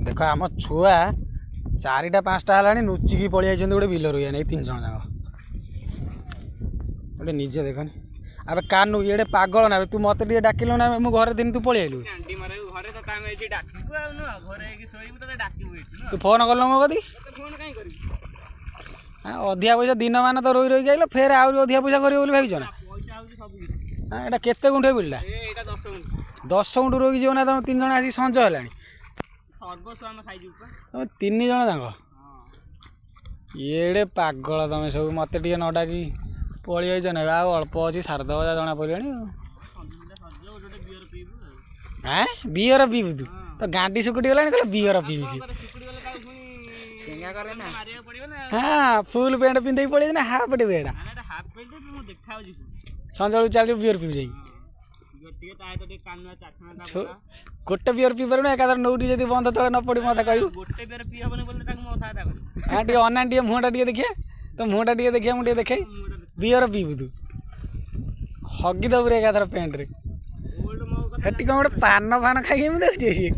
देख आम छुआ 4टा 5टा है नुचिकी पलि आई गोटे बिल रुआ नहीं 3 जन जाक गोटे निजे देखनी अब कानू ये पागल ना तू मत डाकिल ना मु घर दिन तू पलि आइलु तू फोन कल मो कदी अधिका पैसा दिन मान तो रोई रोई आइल फेर आउरी अधिका पैसा कर भाई ना एटा केते गुंठे बिलटा 10 गुंठ रोगी जीव ना तुम 3 जन आसी संज है तुम 3 जन जाक ये पागल तुम सब मत न डाकी पलि आई ना अल्प अच्छी सारदेव जना पड़े हाँ बीयर पीबू तू तो गांडी सुकुटी गलानी कहले बीयर पीबी हाँ फुल पैंट पिंधे पड़े ना हाफ पेट बेड़ा संजा चल बीयर पीबी जाई गोटे बीयर पी पार एकाधर नौटी जब बंद तले न पड़ी मत कह हाँ टे अना टे मुहटा टे देखिए तो मुहटा टे देखिए मुझे देखे बीयर पीबू तू हगिदबू एकाधर पेंट रे हेटी कौन गोटे पान फान खाई देखिए